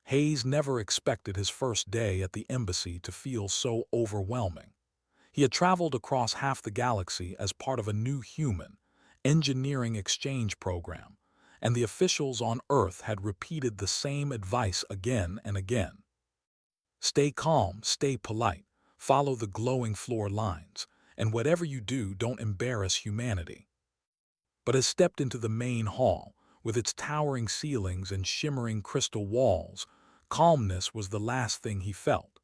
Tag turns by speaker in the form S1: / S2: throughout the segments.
S1: Hayes never expected his first day at the embassy to feel so overwhelming. He had traveled across half the galaxy as part of a new human engineering exchange program, and the officials on Earth had repeated the same advice again and again. Stay calm, stay polite, follow the glowing floor lines, and whatever you do, don't embarrass humanity. But as stepped into the main hall, with its towering ceilings and shimmering crystal walls, calmness was the last thing he felt.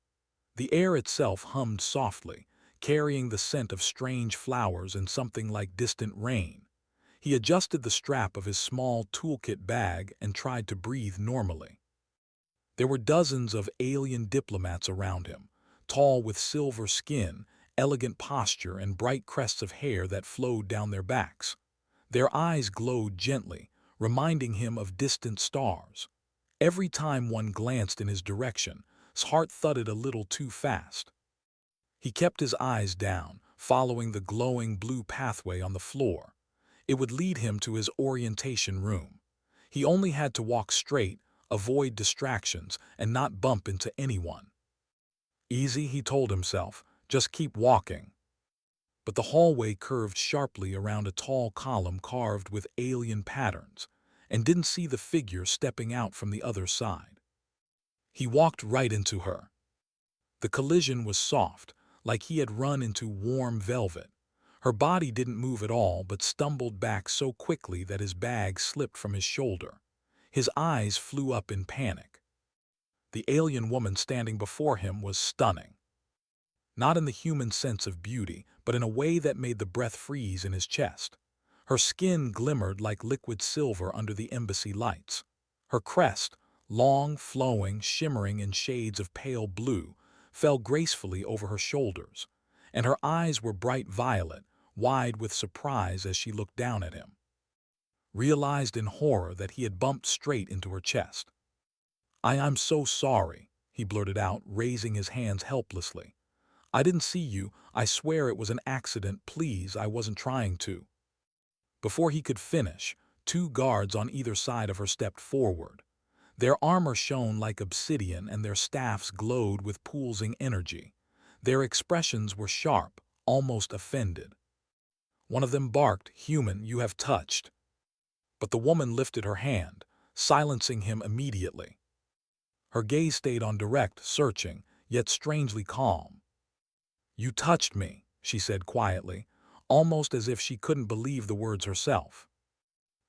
S1: The air itself hummed softly, carrying the scent of strange flowers and something like distant rain. He adjusted the strap of his small toolkit bag and tried to breathe normally. There were dozens of alien diplomats around him, tall with silver skin, elegant posture, and bright crests of hair that flowed down their backs. Their eyes glowed gently, reminding him of distant stars. Every time one glanced in his direction, his heart thudded a little too fast. He kept his eyes down, following the glowing blue pathway on the floor. It would lead him to his orientation room. He only had to walk straight, avoid distractions, and not bump into anyone. Easy, he told himself, just keep walking. But the hallway curved sharply around a tall column carved with alien patterns, and didn't see the figure stepping out from the other side. He walked right into her. The collision was soft, like he had run into warm velvet. Her body didn't move at all but stumbled back so quickly that his bag slipped from his shoulder. His eyes flew up in panic. The alien woman standing before him was stunning. Not in the human sense of beauty, but in a way that made the breath freeze in his chest. Her skin glimmered like liquid silver under the embassy lights. Her crest, long, flowing, shimmering in shades of pale blue, fell gracefully over her shoulders, and her eyes were bright violet, wide with surprise as she looked down at him. Realized in horror that he had bumped straight into her chest. I'm so sorry," he blurted out, raising his hands helplessly. "I didn't see you. I swear it was an accident. Please, I wasn't trying to." Before he could finish, two guards on either side of her stepped forward. Their armor shone like obsidian and their staffs glowed with pulsing energy. Their expressions were sharp, almost offended. One of them barked, "Human, you have touched." But the woman lifted her hand, silencing him immediately. Her gaze stayed on direct, searching, yet strangely calm. "You touched me," she said quietly, almost as if she couldn't believe the words herself.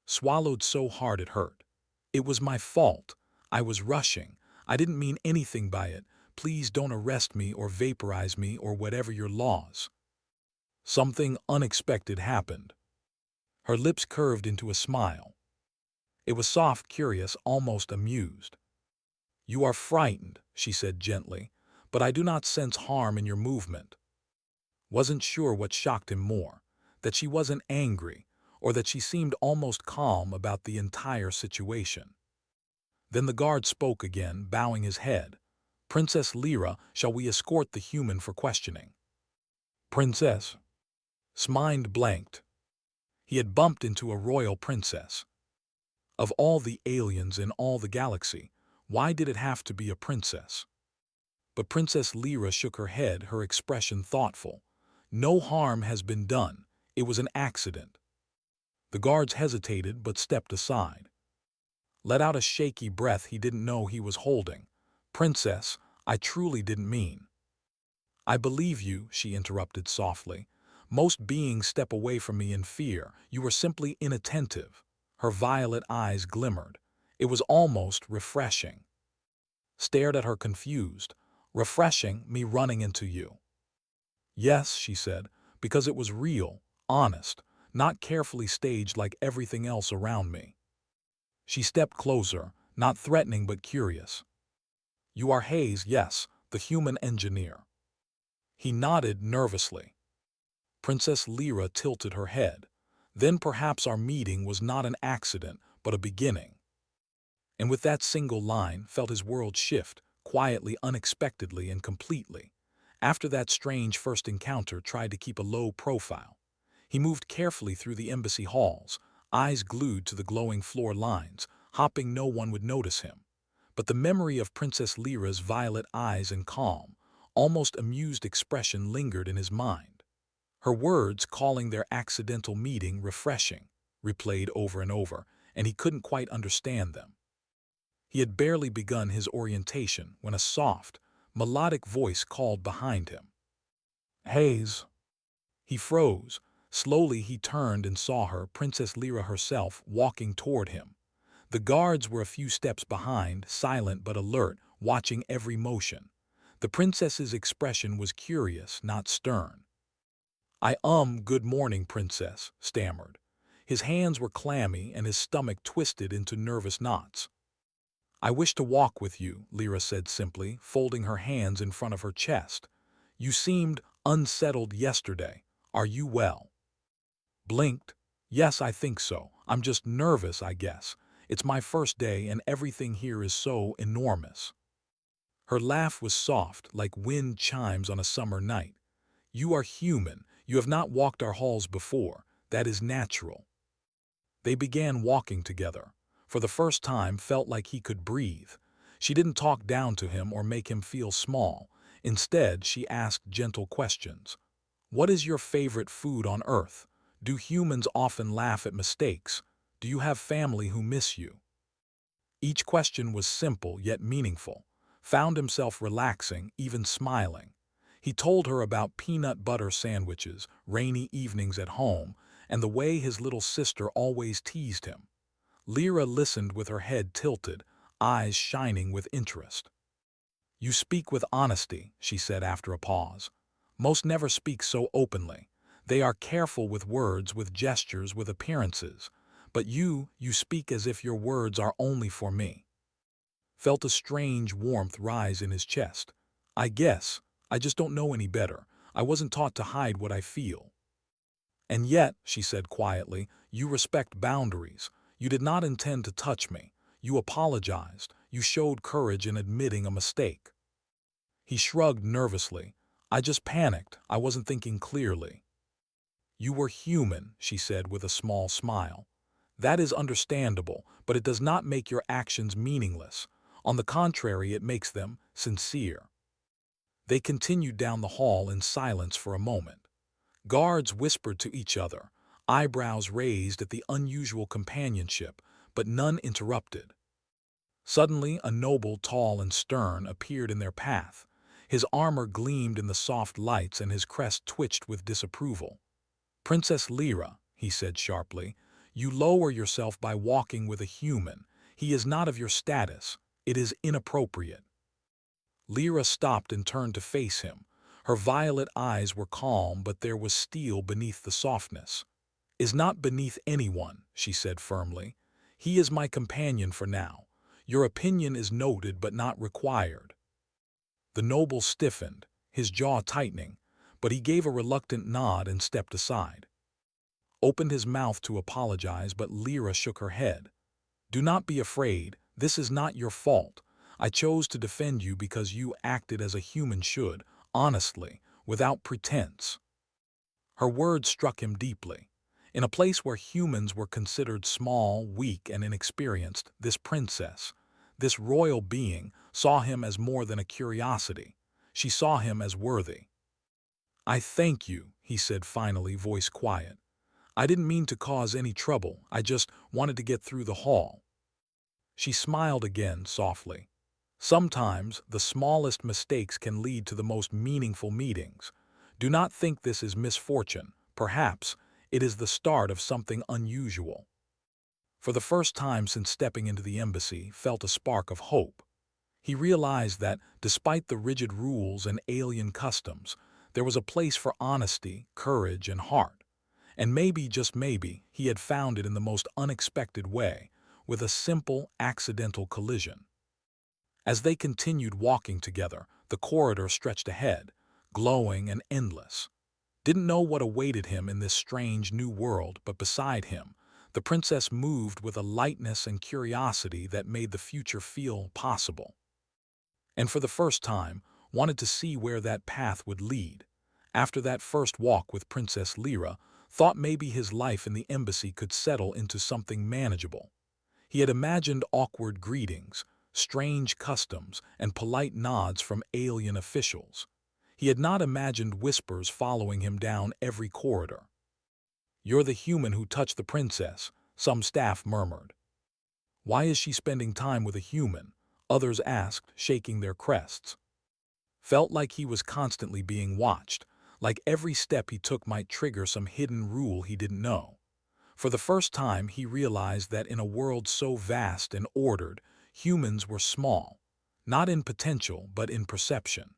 S1: Swallowed so hard it hurt. "It was my fault. I was rushing. I didn't mean anything by it. Please don't arrest me or vaporize me or whatever your laws." Something unexpected happened. Her lips curved into a smile. It was soft, curious, almost amused. "You are frightened," she said gently, "but I do not sense harm in your movement." Wasn't sure what shocked him more, that she wasn't angry, or that she seemed almost calm about the entire situation. Then the guard spoke again, bowing his head. "Princess Lyra, shall we escort the human for questioning?" "Princess?" His mind blanked. He had bumped into a royal princess. Of all the aliens in all the galaxy, why did it have to be a princess? But Princess Lyra shook her head, her expression thoughtful. "No harm has been done. It was an accident." The guards hesitated but stepped aside. Let out a shaky breath he didn't know he was holding. "Princess, I truly didn't mean." "I believe you," she interrupted softly. "Most beings step away from me in fear. You were simply inattentive." Her violet eyes glimmered. It was almost refreshing. Stared at her confused. "Refreshing, me running into you?" "Yes," she said, "because it was real, honest, not carefully staged like everything else around me." She stepped closer, not threatening but curious. "You are Hayes, yes, the human engineer." He nodded nervously. Princess Lyra tilted her head. "Then perhaps our meeting was not an accident, but a beginning." And with that single line, felt his world shift, quietly, unexpectedly, and completely. After that strange first encounter, tried to keep a low profile. He moved carefully through the embassy halls, eyes glued to the glowing floor lines, hoping no one would notice him. but the memory of Princess Lyra's violet eyes and calm, almost amused expression lingered in his mind. Her words calling their accidental meeting refreshing, replayed over and over, and he couldn't quite understand them. He had barely begun his orientation when a soft, melodic voice called behind him. "Hayes." He froze. Slowly he turned and saw her, Princess Lyra herself, walking toward him. The guards were a few steps behind, silent but alert, watching every motion. The princess's expression was curious, not stern. Good morning, princess," stammered. His hands were clammy and his stomach twisted into nervous knots. "I wish to walk with you," Lyra said simply, folding her hands in front of her chest. "You seemed unsettled yesterday. Are you well?" Blinked. "Yes, I think so. I'm just nervous, I guess. It's my first day and everything here is so enormous." Her laugh was soft, like wind chimes on a summer night. "You are human. You have not walked our halls before. That is natural." They began walking together. For the first time felt like he could breathe. She didn't talk down to him or make him feel small. Instead, she asked gentle questions. "What is your favorite food on Earth? Do humans often laugh at mistakes? Do you have family who miss you?" Each question was simple yet meaningful. Found himself relaxing, even smiling. He told her about peanut butter sandwiches, rainy evenings at home, and the way his little sister always teased him. Lyra listened with her head tilted, eyes shining with interest. "You speak with honesty," she said after a pause. "Most never speak so openly. They are careful with words, with gestures, with appearances. But you speak as if your words are only for me." Felt a strange warmth rise in his chest. I just don't know any better. I wasn't taught to hide what I feel." "And yet," she said quietly, "you respect boundaries. You did not intend to touch me. You apologized. You showed courage in admitting a mistake." He shrugged nervously. "I just panicked. I wasn't thinking clearly." "You were human," she said with a small smile. "That is understandable, but it does not make your actions meaningless. On the contrary, it makes them sincere." They continued down the hall in silence for a moment. Guards whispered to each other, eyebrows raised at the unusual companionship, but none interrupted. Suddenly, a noble, tall and stern, appeared in their path. His armor gleamed in the soft lights and his crest twitched with disapproval. "Princess Lyra," he said sharply, "you lower yourself by walking with a human. He is not of your status. It is inappropriate." Lyra stopped and turned to face him. Her violet eyes were calm, but there was steel beneath the softness. "Is not beneath anyone," she said firmly. "He is my companion for now. Your opinion is noted but not required." The noble stiffened, his jaw tightening, but he gave a reluctant nod and stepped aside. Opened his mouth to apologize, but Lyra shook her head. "Do not be afraid. This is not your fault. I chose to defend you because you acted as a human should, honestly, without pretense." Her words struck him deeply. In a place where humans were considered small, weak, and inexperienced, this princess, this royal being, saw him as more than a curiosity. She saw him as worthy. "I thank you," he said finally, voice quiet. "I didn't mean to cause any trouble. I just wanted to get through the hall." She smiled again, softly. "Sometimes the smallest mistakes can lead to the most meaningful meetings. Do not think this is misfortune. Perhaps it is the start of something unusual." For the first time since stepping into the embassy, felt a spark of hope. He realized that, despite the rigid rules and alien customs, there was a place for honesty, courage, and heart. And maybe, just maybe, he had found it in the most unexpected way, with a simple, accidental collision. As they continued walking together, the corridor stretched ahead, glowing and endless. Didn't know what awaited him in this strange new world, but beside him, the princess moved with a lightness and curiosity that made the future feel possible. And for the first time, wanted to see where that path would lead. After that first walk with Princess Lyra, thought maybe his life in the embassy could settle into something manageable. He had imagined awkward greetings, strange customs, and polite nods from alien officials. He had not imagined whispers following him down every corridor. "You're the human who touched the princess," some staff murmured. "Why is she spending time with a human?" others asked, shaking their crests. Felt like he was constantly being watched, like every step he took might trigger some hidden rule he didn't know. For the first time, he realized that in a world so vast and ordered, humans were small, not in potential but in perception.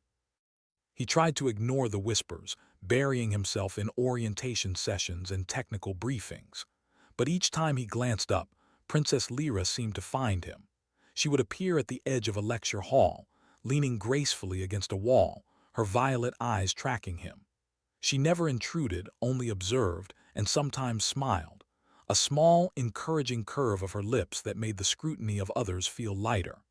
S1: He tried to ignore the whispers, burying himself in orientation sessions and technical briefings. But each time he glanced up, Princess Lyra seemed to find him. She would appear at the edge of a lecture hall, leaning gracefully against a wall, her violet eyes tracking him. She never intruded, only observed, and sometimes smiled, a small, encouraging curve of her lips that made the scrutiny of others feel lighter.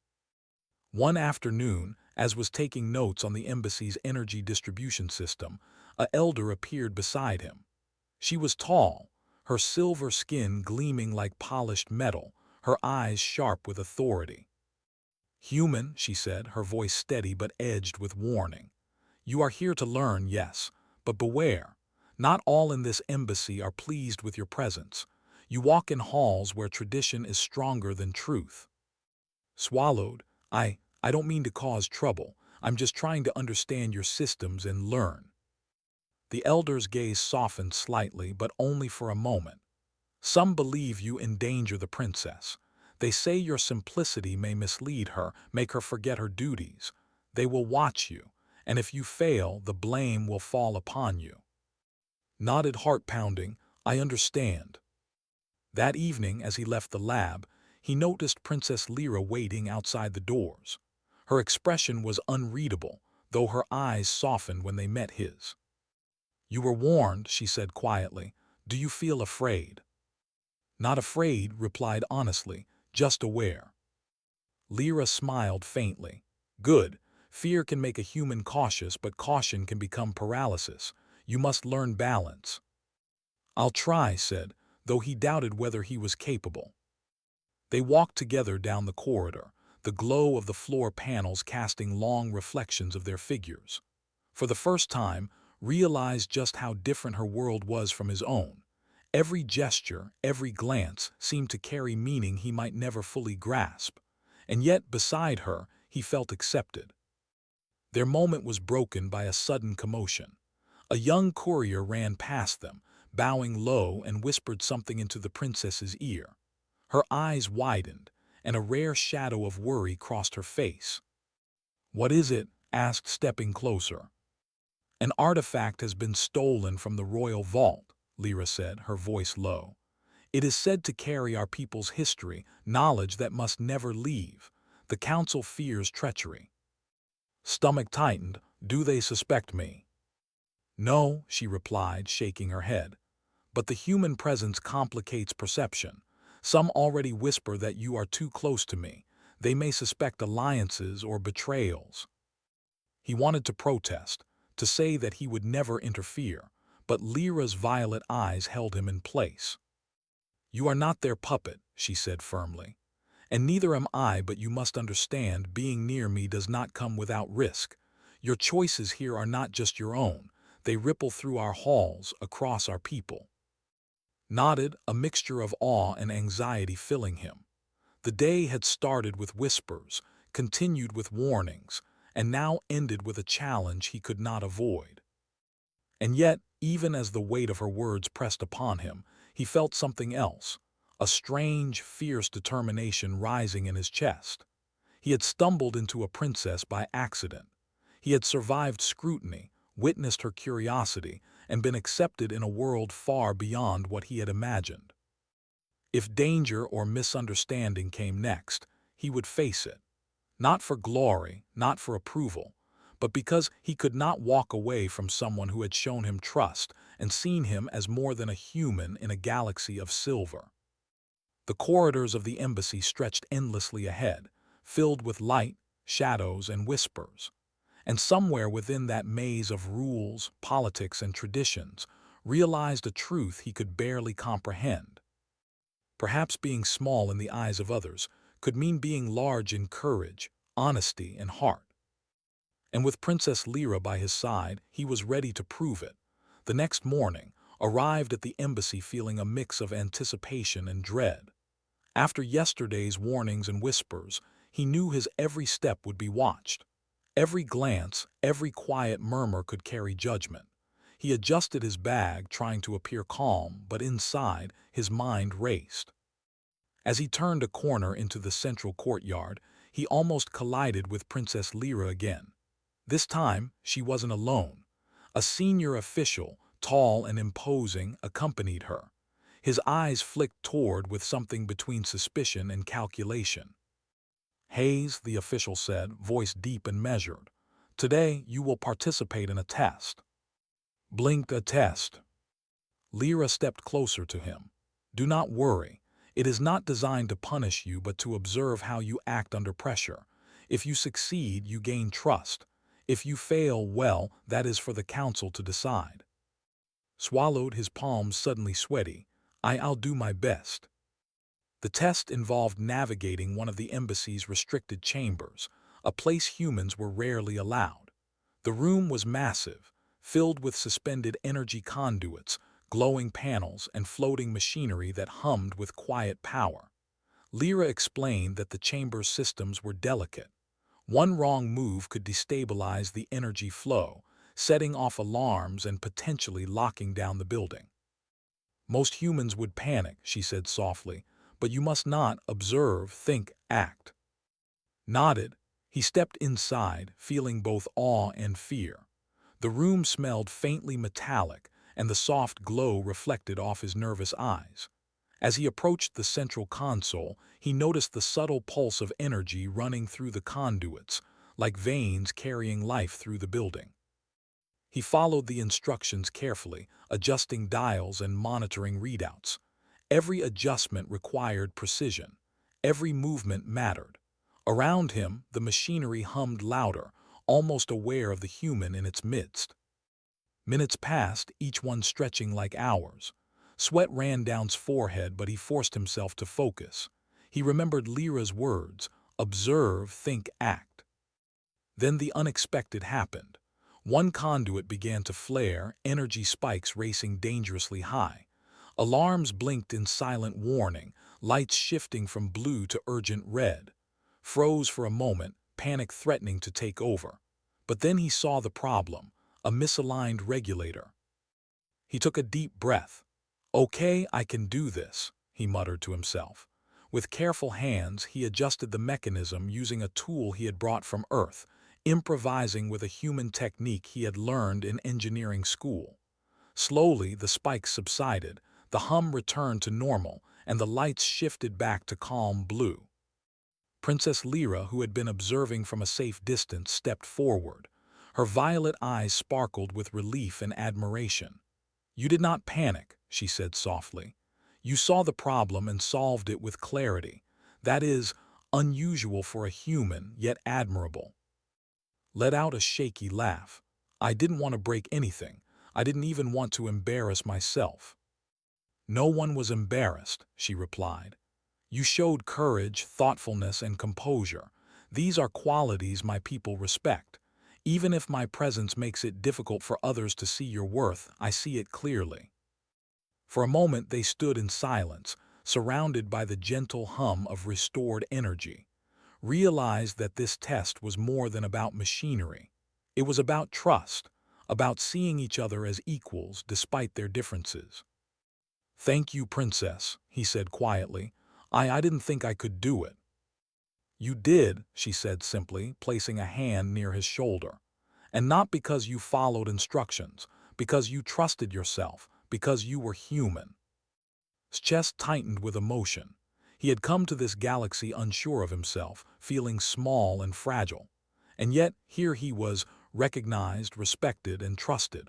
S1: One afternoon, as was taking notes on the embassy's energy distribution system, an elder appeared beside him. She was tall, her silver skin gleaming like polished metal, her eyes sharp with authority. "Human," she said, her voice steady but edged with warning. "You are here to learn, yes, but beware. Not all in this embassy are pleased with your presence. You walk in halls where tradition is stronger than truth." Swallowed. I don't mean to cause trouble. I'm just trying to understand your systems and learn." The elder's gaze softened slightly, but only for a moment. "Some believe you endanger the princess. They say your simplicity may mislead her, make her forget her duties. They will watch you, and if you fail, the blame will fall upon you." Nodded, heart pounding. "I understand." That evening, as he left the lab, he noticed Princess Lyra waiting outside the doors. Her expression was unreadable, though her eyes softened when they met his. "You were warned," she said quietly. "Do you feel afraid?" "Not afraid," replied honestly, "just aware." Lyra smiled faintly. "Good. Fear can make a human cautious, but caution can become paralysis. You must learn balance." "I'll try," said, though he doubted whether he was capable. They walked together down the corridor, the glow of the floor panels casting long reflections of their figures. For the first time, realized just how different her world was from his own. Every gesture, every glance seemed to carry meaning he might never fully grasp. And yet, beside her, he felt accepted. Their moment was broken by a sudden commotion. A young courier ran past them, bowing low, and whispered something into the princess's ear. Her eyes widened, and a rare shadow of worry crossed her face. "What is it?" asked, stepping closer. "An artifact has been stolen from the royal vault," Lyra said, her voice low. "It is said to carry our people's history, knowledge that must never leave. The council fears treachery." Stomach tightened. "Do they suspect me?" "No," she replied, shaking her head. "But the human presence complicates perception. Some already whisper that you are too close to me. They may suspect alliances or betrayals." He wanted to protest, to say that he would never interfere, but Lyra's violet eyes held him in place. "You are not their puppet," she said firmly. "And neither am I, but you must understand, being near me does not come without risk. Your choices here are not just your own. They ripple through our halls, across our people." Nodded, a mixture of awe and anxiety filling him. The day had started with whispers, continued with warnings, and now ended with a challenge he could not avoid. And yet, even as the weight of her words pressed upon him, he felt something else, a strange, fierce determination rising in his chest. He had stumbled into a princess by accident. He had survived scrutiny, witnessed her curiosity, and been accepted in a world far beyond what he had imagined. If danger or misunderstanding came next, he would face it. Not for glory, not for approval, but because he could not walk away from someone who had shown him trust and seen him as more than a human in a galaxy of silver. The corridors of the embassy stretched endlessly ahead, filled with light, shadows, and whispers. And somewhere within that maze of rules, politics, and traditions, realized a truth he could barely comprehend. Perhaps being small in the eyes of others could mean being large in courage, honesty, and heart. And with Princess Lyra by his side, he was ready to prove it. The next morning, arrived at the embassy feeling a mix of anticipation and dread. After yesterday's warnings and whispers, he knew his every step would be watched. Every glance, every quiet murmur could carry judgment. He adjusted his bag, trying to appear calm, but inside, his mind raced. As he turned a corner into the central courtyard, he almost collided with Princess Lyra again. This time, she wasn't alone. A senior official, tall and imposing, accompanied her. His eyes flicked toward with something between suspicion and calculation. "Hayes," the official said, voice deep and measured. "Today, you will participate in a test." Blinked a test. Lyra stepped closer to him. "Do not worry. It is not designed to punish you but to observe how you act under pressure. If you succeed, you gain trust. If you fail, well, that is for the council to decide." Swallowed, his palms suddenly sweaty. "I'll do my best." The test involved navigating one of the embassy's restricted chambers, a place humans were rarely allowed. The room was massive, filled with suspended energy conduits, glowing panels, and floating machinery that hummed with quiet power. Lyra explained that the chamber's systems were delicate. One wrong move could destabilize the energy flow, setting off alarms and potentially locking down the building. "Most humans would panic," she said softly, "but you must not observe, think, act." Nodded, he stepped inside, feeling both awe and fear. The room smelled faintly metallic, and the soft glow reflected off his nervous eyes. As he approached the central console, he noticed the subtle pulse of energy running through the conduits, like veins carrying life through the building. He followed the instructions carefully, adjusting dials and monitoring readouts. Every adjustment required precision. Every movement mattered. Around him, the machinery hummed louder, almost aware of the human in its midst. Minutes passed, each one stretching like hours. Sweat ran down his forehead, but he forced himself to focus. He remembered Lyra's words, "Observe, think, act." Then the unexpected happened. One conduit began to flare, energy spikes racing dangerously high. Alarms blinked in silent warning, lights shifting from blue to urgent red. Froze for a moment, panic threatening to take over. But then he saw the problem, a misaligned regulator. He took a deep breath. "Okay, I can do this," he muttered to himself. With careful hands, he adjusted the mechanism using a tool he had brought from Earth, improvising with a human technique he had learned in engineering school. Slowly, the spikes subsided, the hum returned to normal, and the lights shifted back to calm blue. Princess Lyra, who had been observing from a safe distance, stepped forward. Her violet eyes sparkled with relief and admiration. "You did not panic," she said softly. "You saw the problem and solved it with clarity. That is unusual for a human, yet admirable." Let out a shaky laugh. "I didn't want to break anything. I didn't even want to embarrass myself." "No one was embarrassed," she replied. "You showed courage, thoughtfulness, and composure. These are qualities my people respect. Even if my presence makes it difficult for others to see your worth, I see it clearly." For a moment they stood in silence, surrounded by the gentle hum of restored energy. Realized that this test was more than about machinery. It was about trust, about seeing each other as equals despite their differences. "Thank you, Princess," he said quietly. I didn't think I could do it." "You did," she said simply, placing a hand near his shoulder. "And not because you followed instructions, because you trusted yourself, because you were human." His chest tightened with emotion. He had come to this galaxy unsure of himself, feeling small and fragile. And yet, here he was, recognized, respected, and trusted,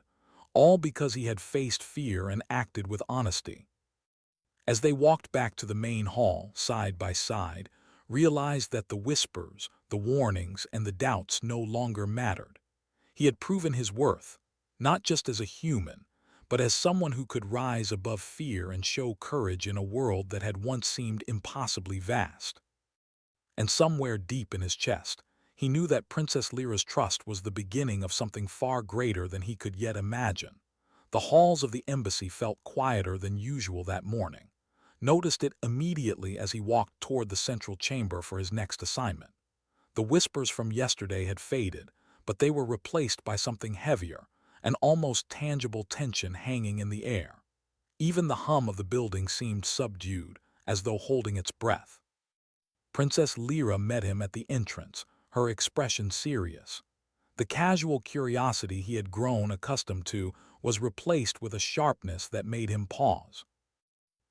S1: all because he had faced fear and acted with honesty. As they walked back to the main hall, side by side, realized that the whispers, the warnings, and the doubts no longer mattered. He had proven his worth, not just as a human, but as someone who could rise above fear and show courage in a world that had once seemed impossibly vast. And somewhere deep in his chest, he knew that Princess Lyra's trust was the beginning of something far greater than he could yet imagine. The halls of the embassy felt quieter than usual that morning. Noticed it immediately as he walked toward the central chamber for his next assignment. The whispers from yesterday had faded, but they were replaced by something heavier, an almost tangible tension hanging in the air. Even the hum of the building seemed subdued, as though holding its breath. Princess Lyra met him at the entrance, her expression serious. The casual curiosity he had grown accustomed to was replaced with a sharpness that made him pause.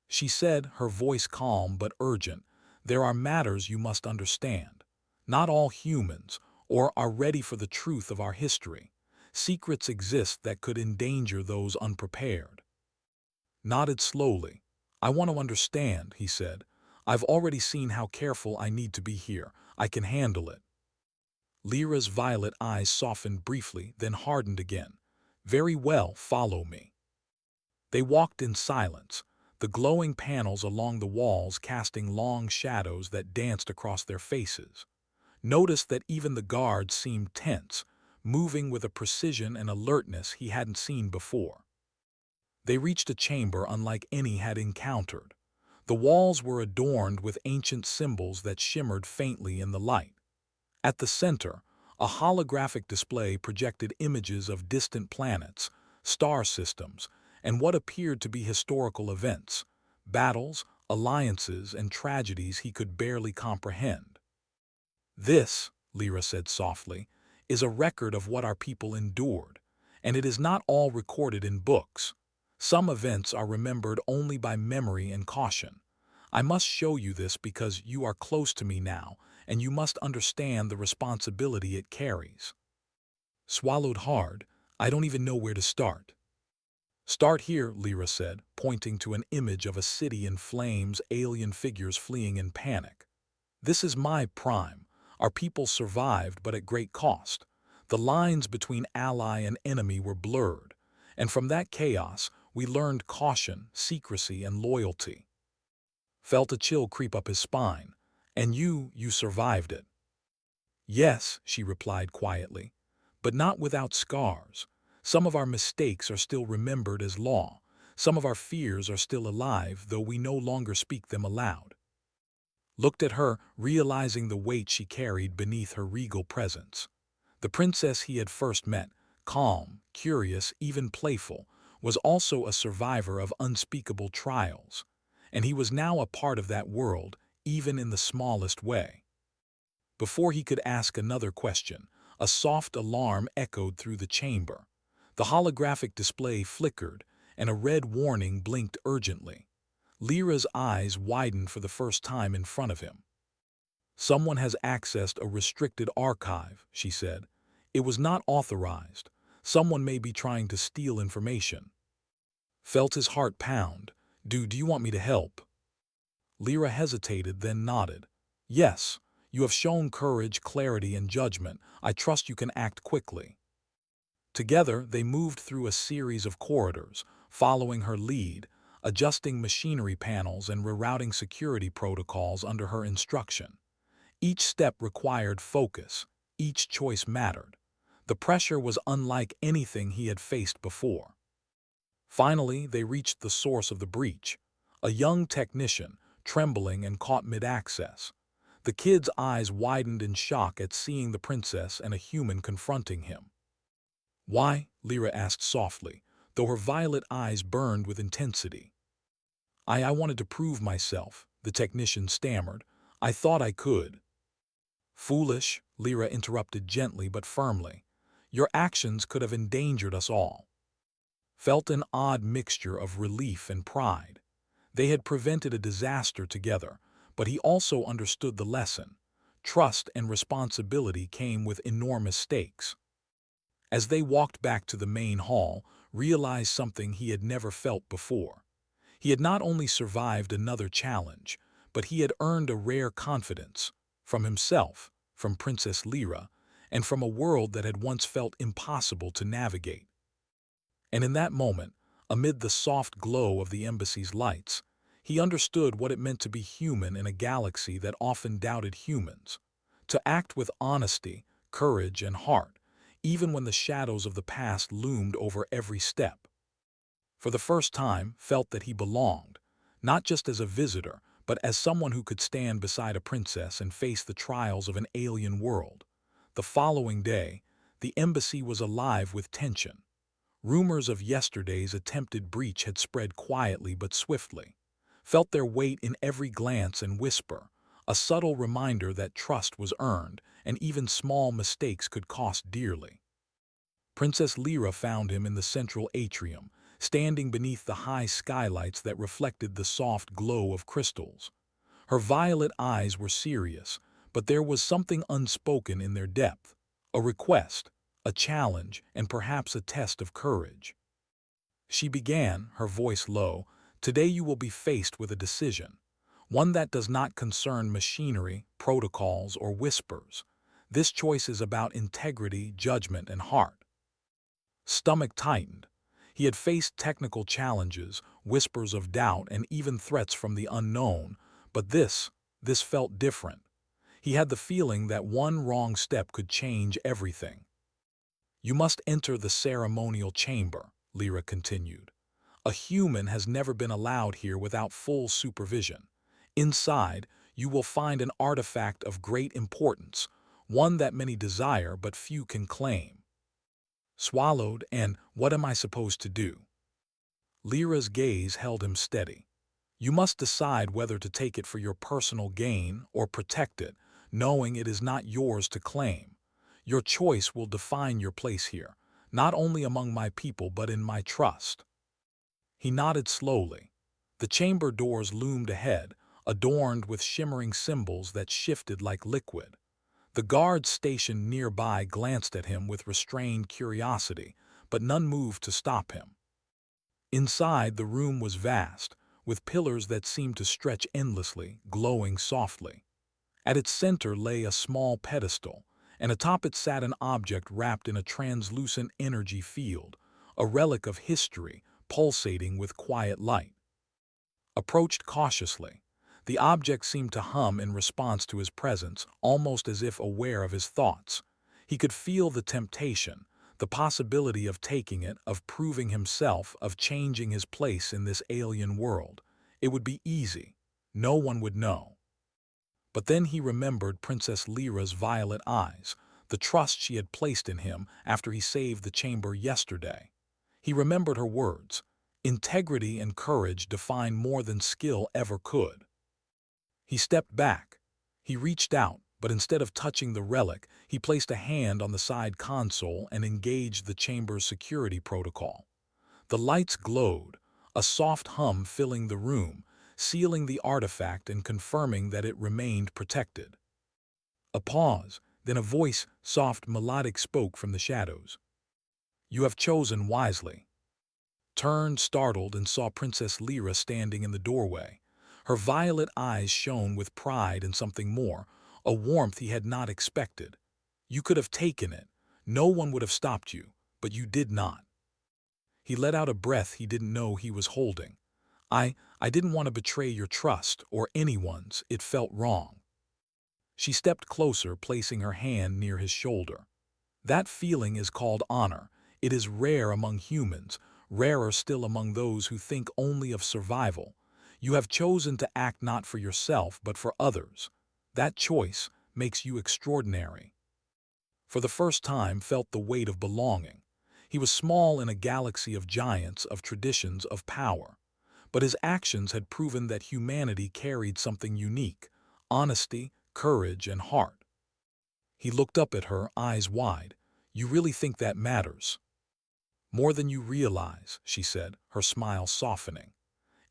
S1: She said, her voice calm but urgent, "There are matters you must understand. Not all humans are ready for the truth of our history. Secrets exist that could endanger those unprepared." Nodded slowly. "I want to understand," he said. "I've already seen how careful I need to be here. I can handle it." Lyra's violet eyes softened briefly, then hardened again. "Very well, follow me." They walked in silence, the glowing panels along the walls casting long shadows that danced across their faces. Noticed that even the guards seemed tense, moving with a precision and alertness he hadn't seen before. They reached a chamber unlike any had encountered. The walls were adorned with ancient symbols that shimmered faintly in the light. At the center, a holographic display projected images of distant planets, star systems, and what appeared to be historical events, battles, alliances, and tragedies he could barely comprehend. "This," Lyra said softly, "is a record of what our people endured, and it is not all recorded in books. Some events are remembered only by memory and caution. I must show you this because you are close to me now, and you must understand the responsibility it carries." Swallowed hard, "I don't even know where to start." "Start here," Lyra said, pointing to an image of a city in flames, alien figures fleeing in panic. "This is my prime. Our people survived, but at great cost. The lines between ally and enemy were blurred, and from that chaos we learned caution, secrecy, and loyalty." Felt a chill creep up his spine. "And you survived it." "Yes," she replied quietly, "but not without scars. Some of our mistakes are still remembered as law. Some of our fears are still alive, though we no longer speak them aloud." Looked at her, realizing the weight she carried beneath her regal presence. The princess he had first met, calm, curious, even playful, was also a survivor of unspeakable trials, and he was now a part of that world, even in the smallest way. Before he could ask another question, a soft alarm echoed through the chamber. The holographic display flickered, and a red warning blinked urgently. Lyra's eyes widened for the first time in front of him. "Someone has accessed a restricted archive," she said. "It was not authorized. Someone may be trying to steal information." Felt his heart pound. Do you want me to help?" Lyra hesitated, then nodded. "Yes, you have shown courage, clarity, and judgment. I trust you can act quickly." Together, they moved through a series of corridors, following her lead, adjusting machinery panels and rerouting security protocols under her instruction. Each step required focus. Each choice mattered. The pressure was unlike anything he had faced before. Finally, they reached the source of the breach, a young technician, trembling and caught mid-access. The kid's eyes widened in shock at seeing the princess and a human confronting him. "Why?" Lyra asked softly, though her violet eyes burned with intensity. I wanted to prove myself," the technician stammered. "I thought I could." "Foolish," Lyra interrupted gently but firmly. "Your actions could have endangered us all." Felt an odd mixture of relief and pride. They had prevented a disaster together, but he also understood the lesson. Trust and responsibility came with enormous stakes. As they walked back to the main hall, realized something he had never felt before. He had not only survived another challenge, but he had earned a rare confidence from himself, from Princess Lyra, and from a world that had once felt impossible to navigate. And in that moment, amid the soft glow of the embassy's lights, He understood what it meant to be human in a galaxy that often doubted humans, to act with honesty, courage, and heart, even when the shadows of the past loomed over every step. For the first time, felt that he belonged, not just as a visitor, but as someone who could stand beside a princess and face the trials of an alien world. The following day, the embassy was alive with tension. Rumors of yesterday's attempted breach had spread quietly but swiftly, felt their weight in every glance and whisper, a subtle reminder that trust was earned and even small mistakes could cost dearly. Princess Lyra found him in the central atrium, standing beneath the high skylights that reflected the soft glow of crystals. Her violet eyes were serious, but there was something unspoken in their depth, a request, a challenge, and perhaps a test of courage. She began, her voice low, "Today you will be faced with a decision, one that does not concern machinery, protocols, or whispers. This choice is about integrity, judgment, and heart." Stomach tightened. He had faced technical challenges, whispers of doubt, and even threats from the unknown, but this felt different. He had the feeling that one wrong step could change everything. "You must enter the ceremonial chamber," Lyra continued. "A human has never been allowed here without full supervision. Inside, you will find an artifact of great importance, one that many desire but few can claim." Swallowed, and what am I supposed to do? Lyra's gaze held him steady. "You must decide whether to take it for your personal gain or protect it, knowing it is not yours to claim. Your choice will define your place here, not only among my people but in my trust." He nodded slowly. The chamber doors loomed ahead, adorned with shimmering symbols that shifted like liquid. The guards stationed nearby glanced at him with restrained curiosity, but none moved to stop him. Inside, the room was vast, with pillars that seemed to stretch endlessly, glowing softly. At its center lay a small pedestal, and atop it sat an object wrapped in a translucent energy field, a relic of history pulsating with quiet light. Approached cautiously, the object seemed to hum in response to his presence, almost as if aware of his thoughts. He could feel the temptation, the possibility of taking it, of proving himself, of changing his place in this alien world. It would be easy. No one would know. But then he remembered Princess Lyra's violet eyes, the trust she had placed in him after he saved the chamber yesterday. He remembered her words, "Integrity and courage define more than skill ever could." He stepped back. He reached out, but instead of touching the relic, he placed a hand on the side console and engaged the chamber's security protocol. The lights glowed, a soft hum filling the room, sealing the artifact and confirming that it remained protected. A pause, then a voice, soft, melodic, spoke from the shadows. "You have chosen wisely." Turned, startled, and saw Princess Lyra standing in the doorway. Her violet eyes shone with pride and something more, a warmth he had not expected. "You could have taken it. No one would have stopped you, but you did not." He let out a breath he didn't know he was holding. I didn't want to betray your trust, or anyone's. It felt wrong." She stepped closer, placing her hand near his shoulder. "That feeling is called honor. It is rare among humans, rarer still among those who think only of survival. You have chosen to act not for yourself, but for others. That choice makes you extraordinary." For the first time, felt the weight of belonging. He was small in a galaxy of giants, of traditions, of power. But his actions had proven that humanity carried something unique: honesty, courage, and heart. He looked up at her, eyes wide. "You really think that matters?" "More than you realize," she said, her smile softening.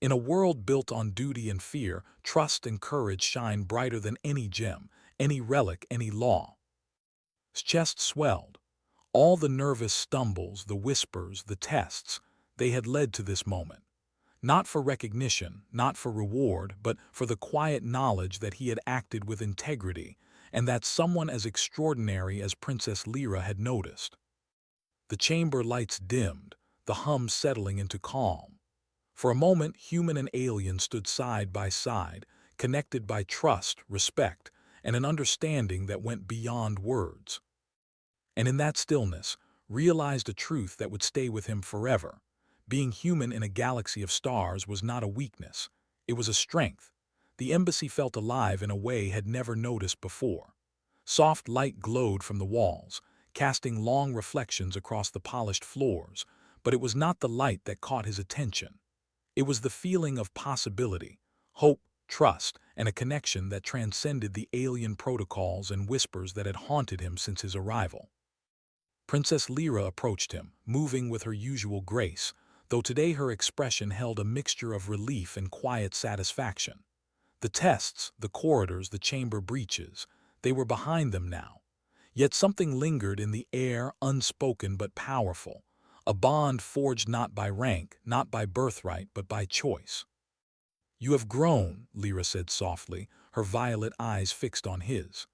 S1: "In a world built on duty and fear, trust and courage shine brighter than any gem, any relic, any law." His chest swelled. All the nervous stumbles, the whispers, the tests, they had led to this moment. Not for recognition, not for reward, but for the quiet knowledge that he had acted with integrity, and that someone as extraordinary as Princess Lyra had noticed. The chamber lights dimmed, the hum settling into calm. For a moment, human and alien stood side by side, connected by trust, respect, and an understanding that went beyond words. And in that stillness, realized a truth that would stay with him forever. Being human in a galaxy of stars was not a weakness. It was a strength. The embassy felt alive in a way had never noticed before. Soft light glowed from the walls, casting long reflections across the polished floors, but it was not the light that caught his attention. It was the feeling of possibility, hope, trust, and a connection that transcended the alien protocols and whispers that had haunted him since his arrival. Princess Lyra approached him, moving with her usual grace, though today her expression held a mixture of relief and quiet satisfaction. The tests, the corridors, the chamber breaches, they were behind them now. Yet something lingered in the air, unspoken but powerful, a bond forged not by rank, not by birthright, but by choice. "You have grown," Lyra said softly, her violet eyes fixed on his.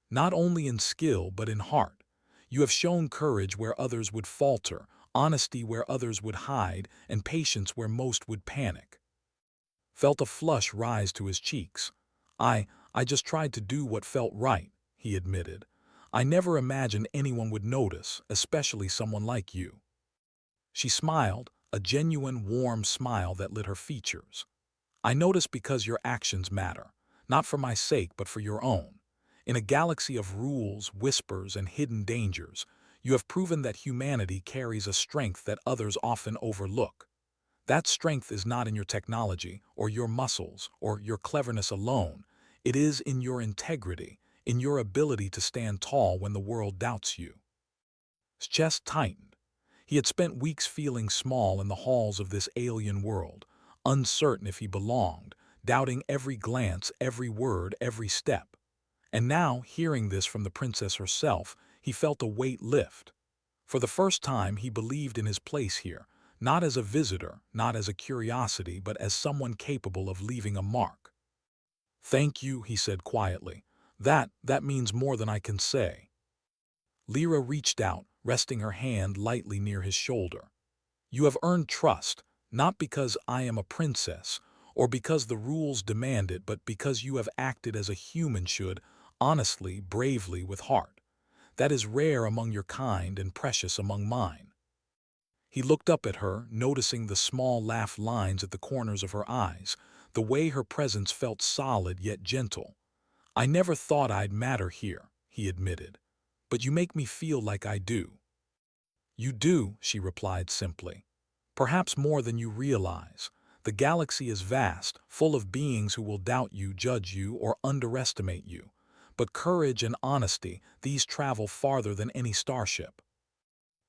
S1: "Not only in skill, but in heart. You have shown courage where others would falter, honesty where others would hide, and patience where most would panic." Felt a flush rise to his cheeks. I just tried to do what felt right," he admitted. "I never imagined anyone would notice, especially someone like you." She smiled, a genuine, warm smile that lit her features. "I notice because your actions matter, not for my sake but for your own. In a galaxy of rules, whispers, and hidden dangers, you have proven that humanity carries a strength that others often overlook. That strength is not in your technology, or your muscles, or your cleverness alone. It is in your integrity, in your ability to stand tall when the world doubts you." His chest tightened. He had spent weeks feeling small in the halls of this alien world, uncertain if he belonged, doubting every glance, every word, every step. And now, hearing this from the princess herself, he felt a weight lift. For the first time, he believed in his place here, not as a visitor, not as a curiosity, but as someone capable of leaving a mark. "Thank you," he said quietly. That means more than I can say." Lyra reached out, resting her hand lightly near his shoulder. "You have earned trust, not because I am a princess, or because the rules demand it, but because you have acted as a human should, honestly, bravely, with heart. That is rare among your kind and precious among mine." He looked up at her, noticing the small laugh lines at the corners of her eyes, the way her presence felt solid yet gentle. "I never thought I'd matter here," he admitted. "But you make me feel like I do." "You do," she replied simply. "Perhaps more than you realize. The galaxy is vast, full of beings who will doubt you, judge you, or underestimate you. But courage and honesty, these travel farther than any starship."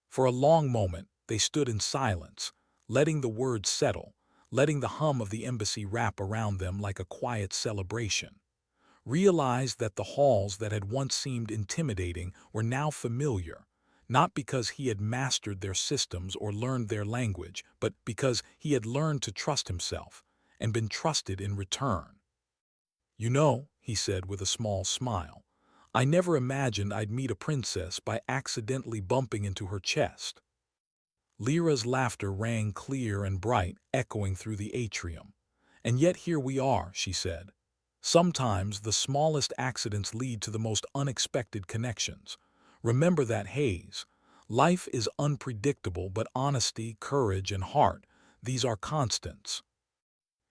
S1: For a long moment, they stood in silence, letting the words settle, letting the hum of the embassy wrap around them like a quiet celebration. Realized that the halls that had once seemed intimidating were now familiar, not because he had mastered their systems or learned their language, but because he had learned to trust himself and been trusted in return. "You know," he said with a small smile, "I never imagined I'd meet a princess by accidentally bumping into her chest." Lyra's laughter rang clear and bright, echoing through the atrium. "And yet here we are," she said. "Sometimes the smallest accidents lead to the most unexpected connections. Remember that, Hayes. Life is unpredictable, but honesty, courage, and heart, these are constants."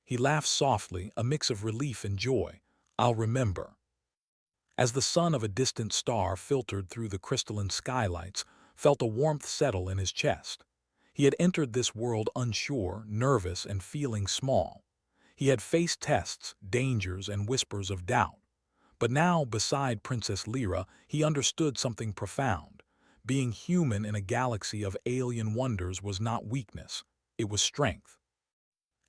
S1: He laughed softly, a mix of relief and joy. "I'll remember." As the sun of a distant star filtered through the crystalline skylights, felt a warmth settle in his chest. He had entered this world unsure, nervous, and feeling small. He had faced tests, dangers, and whispers of doubt. But now, beside Princess Lyra, he understood something profound. Being human in a galaxy of alien wonders was not weakness, it was strength.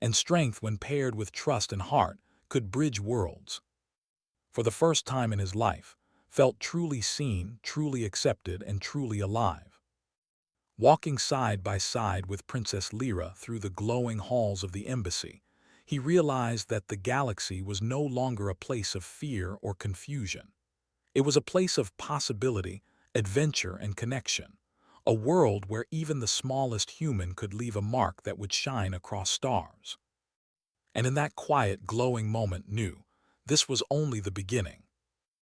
S1: And strength, when paired with trust and heart, could bridge worlds. For the first time in his life, felt truly seen, truly accepted, and truly alive. Walking side by side with Princess Lyra through the glowing halls of the embassy, he realized that the galaxy was no longer a place of fear or confusion. It was a place of possibility, adventure, and connection, a world where even the smallest human could leave a mark that would shine across stars. And in that quiet, glowing moment knew this was only the beginning.